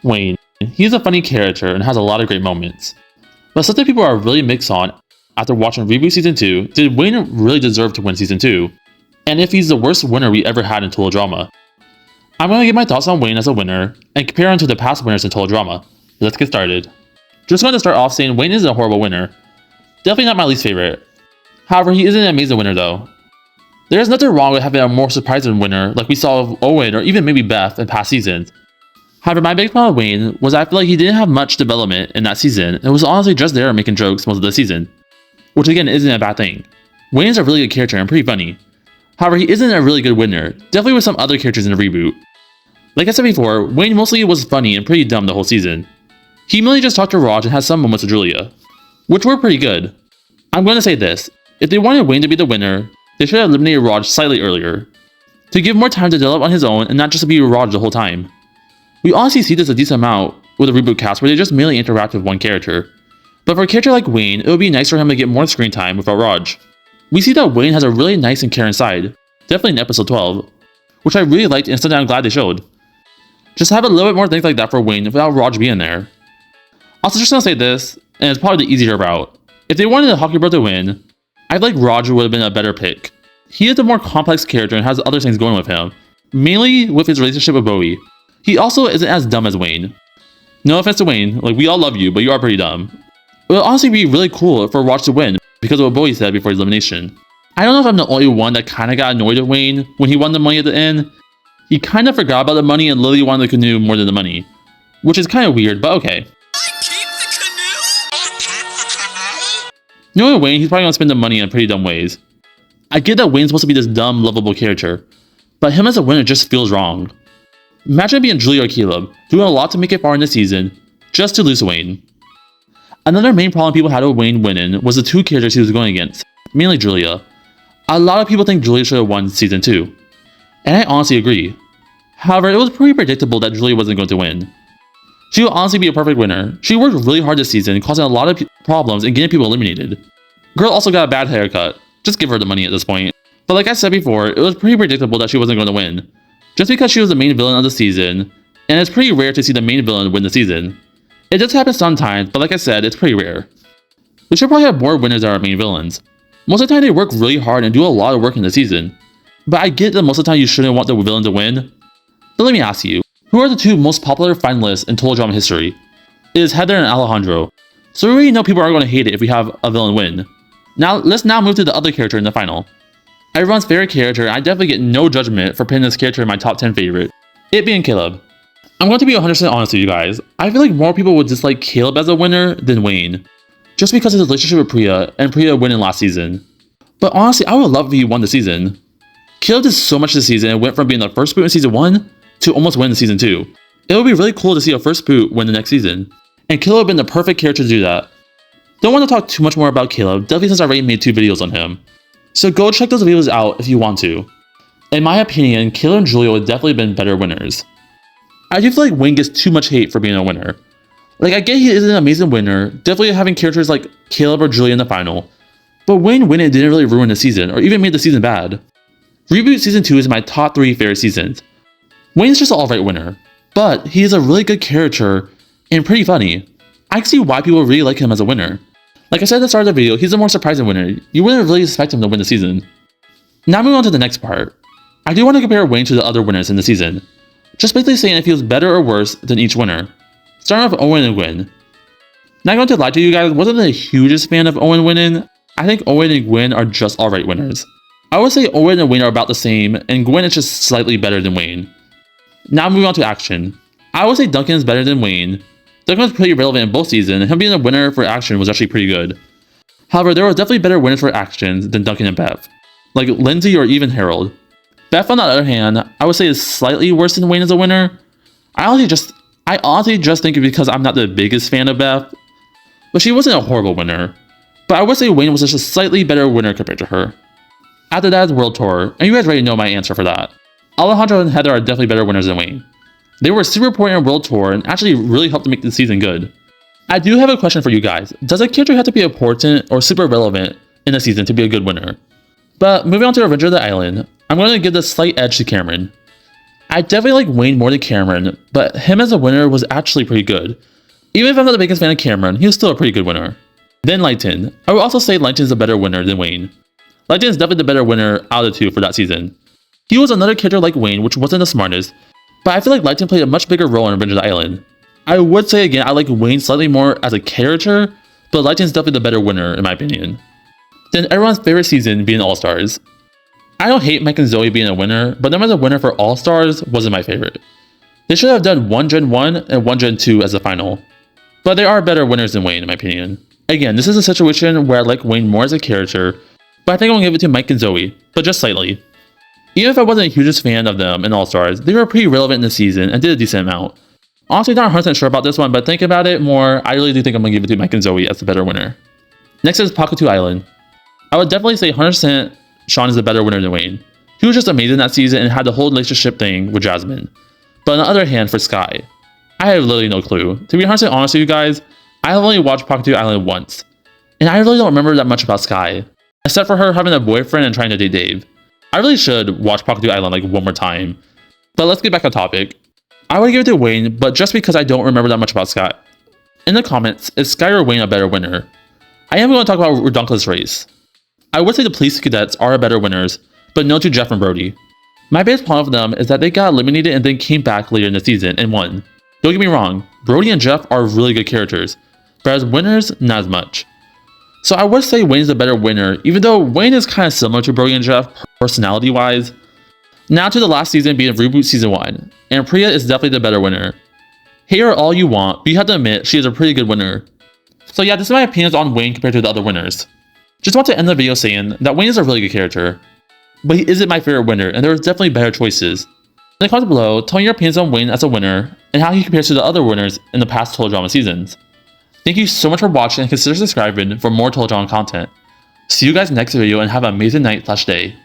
Wayne. He's a funny character and has a lot of great moments. But something people are really mixed on after watching Reboot Season 2, did Wayne really deserve to win Season 2? And if he's the worst winner we ever had in Total Drama? I'm going to give my thoughts on Wayne as a winner and compare him to the past winners in Total Drama. Let's get started. Just going to start off saying Wayne isn't a horrible winner. Definitely not my least favorite. However, he isn't an amazing winner though. There's nothing wrong with having a more surprising winner like we saw with Owen or even maybe Beth in past seasons. However, my big problem with Wayne was I feel like he didn't have much development in that season and was honestly just there making jokes most of the season. Which again isn't a bad thing. Wayne's a really good character and pretty funny. However, he isn't a really good winner, definitely with some other characters in the reboot. Like I said before, Wayne mostly was funny and pretty dumb the whole season. He mainly just talked to Raj and had some moments with Julia, which were pretty good. I'm going to say this, if they wanted Wayne to be the winner, they should have eliminated Raj slightly earlier, to give more time to develop on his own and not just to be Raj the whole time. We honestly see this a decent amount with the reboot cast where they just mainly interact with one character. But for a character like Wayne, it would be nice for him to get more screen time without Raj. We see that Wayne has a really nice and caring side, definitely in episode 12, which I really liked and something I'm glad they showed. Just have a little bit more things like that for Wayne without Raj being there. Also, just gonna say this, and it's probably the easier route. If they wanted the Hockey Bro to win, I feel like Raj would have been a better pick. He is a more complex character and has other things going with him, mainly with his relationship with Bowie. He also isn't as dumb as Wayne. No offense to Wayne, like we all love you, but you are pretty dumb. It would honestly be really cool for Raj to win because of what Bowie said before his elimination. I don't know if I'm the only one that kinda got annoyed at Wayne when he won the money at the end. He kinda forgot about the money and literally wanted the canoe more than the money. Which is kinda weird, but okay. Knowing Wayne, he's probably gonna spend the money in pretty dumb ways. I get that Wayne's supposed to be this dumb, lovable character, but him as a winner just feels wrong. Imagine being Julia or Caleb, doing a lot to make it far in the season, just to lose to Wayne. Another main problem people had with Wayne winning was the two characters he was going against, mainly Julia. A lot of people think Julia should have won Season 2, and I honestly agree. However, it was pretty predictable that Julia wasn't going to win. She would honestly be a perfect winner. She worked really hard this season, causing a lot of problems and getting people eliminated. Girl also got a bad haircut. Just give her the money at this point. But like I said before, it was pretty predictable that she wasn't going to win. Just because she was the main villain of the season, and it's pretty rare to see the main villain win the season. It does happen sometimes, but like I said, it's pretty rare. We should probably have more winners than our main villains. Most of the time they work really hard and do a lot of work in the season. But I get that most of the time you shouldn't want the villain to win. But let me ask you, who are the two most popular finalists in Total Drama history? It is Heather and Alejandro. So we already know people are going to hate it if we have a villain win. Now let's move to the other character in the final. Everyone's favorite character, I definitely get no judgment for putting this character in my top 10 favorite. It being Caleb. I'm going to be 100% honest with you guys. I feel like more people would dislike Caleb as a winner than Wayne. Just because of his relationship with Priya and Priya winning last season. But honestly, I would love if he won the season. Caleb did so much this season and went from being the first boot in Season 1 to almost winning Season 2. It would be really cool to see a first boot win the next season. And Caleb would have been the perfect character to do that. Don't want to talk too much more about Caleb, definitely since I already made 2 videos on him. So go check those videos out if you want to. In my opinion, Caleb and Julia would definitely have been better winners. I do feel like Wayne gets too much hate for being a winner. Like I get he is an amazing winner, definitely having characters like Caleb or Julia in the final. But Wayne winning didn't really ruin the season, or even made the season bad. Reboot Season 2 is my top 3 favorite seasons. Wayne's just an alright winner, but he is a really good character and pretty funny. I can see why people really like him as a winner. Like I said at the start of the video, he's a more surprising winner. You wouldn't really expect him to win the season. Now moving on to the next part. I do want to compare Wayne to the other winners in the season. Just basically saying if he was better or worse than each winner. Starting with Owen and Gwen. Not going to lie to you guys, wasn't the hugest fan of Owen winning. I think Owen and Gwen are just alright winners. I would say Owen and Wayne are about the same, and Gwen is just slightly better than Wayne. Now moving on to action. I would say Duncan is better than Wayne. Duncan was pretty relevant in both seasons, and him being a winner for action was actually pretty good. However, there were definitely better winners for actions than Duncan and Beth, like Lindsay or even Harold. Beth, on the other hand, I would say is slightly worse than Wayne as a winner. I honestly just think it's because I'm not the biggest fan of Beth, but she wasn't a horrible winner. But I would say Wayne was just a slightly better winner compared to her. After that is World Tour, and you guys already know my answer for that. Alejandro and Heather are definitely better winners than Wayne. They were super important in World Tour and actually really helped to make the season good. I do have a question for you guys. Does a character have to be important or super relevant in a season to be a good winner? But moving on to Avenger of the Island, I'm going to give the slight edge to Cameron. I definitely like Wayne more than Cameron, but him as a winner was actually pretty good. Even if I'm not the biggest fan of Cameron, he was still a pretty good winner. Then Lighten. I would also say Lighten is a better winner than Wayne. Lighten is definitely the better winner out of the two for that season. He was another character like Wayne, which wasn't the smartest, but I feel like Lighten played a much bigger role in Avengers Island. I would say again, I like Wayne slightly more as a character, but Lighten is definitely the better winner in my opinion. Then everyone's favorite season being All-Stars. I don't hate Mike and Zoe being a winner, but them as a winner for All-Stars wasn't my favorite. They should have done one Gen 1 and one Gen 2 as the final. But they are better winners than Wayne in my opinion. Again, this is a situation where I like Wayne more as a character, but I think I'm gonna give it to Mike and Zoe, but just slightly. Even if I wasn't the hugest fan of them in All-Stars, they were pretty relevant in the season and did a decent amount. Honestly, not 100% sure about this one, but thinking about it more, I really do think I'm gonna give it to Mike and Zoe as the better winner. Next is Pakatu Island. I would definitely say 100% Sean is the better winner than Wayne. He was just amazing that season and had the whole relationship thing with Jasmine. But on the other hand, for Sky, I have literally no clue. To be 100% honest with you guys, I have only watched Pakatu Island once, and I really don't remember that much about Sky, except for her having a boyfriend and trying to date Dave. I really should watch Pakatu Island like one more time. But let's get back on topic. I would give it to Wayne, but just because I don't remember that much about Sky. In the comments, is Sky or Wayne a better winner? I am going to talk about Redonkulous Race. I would say the police cadets are better winners, but no to Jeff and Brody. My biggest problem with them is that they got eliminated and then came back later in the season and won. Don't get me wrong, Brody and Jeff are really good characters, but as winners, not as much. So I would say Wayne is the better winner, even though Wayne is kind of similar to Brody and Jeff personality-wise. Now to the last season being Reboot Season 1, and Priya is definitely the better winner. Hate her all you want, but you have to admit she is a pretty good winner. So yeah, this is my opinions on Wayne compared to the other winners. Just want to end the video saying that Wayne is a really good character, but he isn't my favorite winner, and there are definitely better choices. In the comments below, tell me your opinions on Wayne as a winner, and how he compares to the other winners in the past Total Drama seasons. Thank you so much for watching and consider subscribing for more Total Drama content. See you guys next video and have an amazing night/day.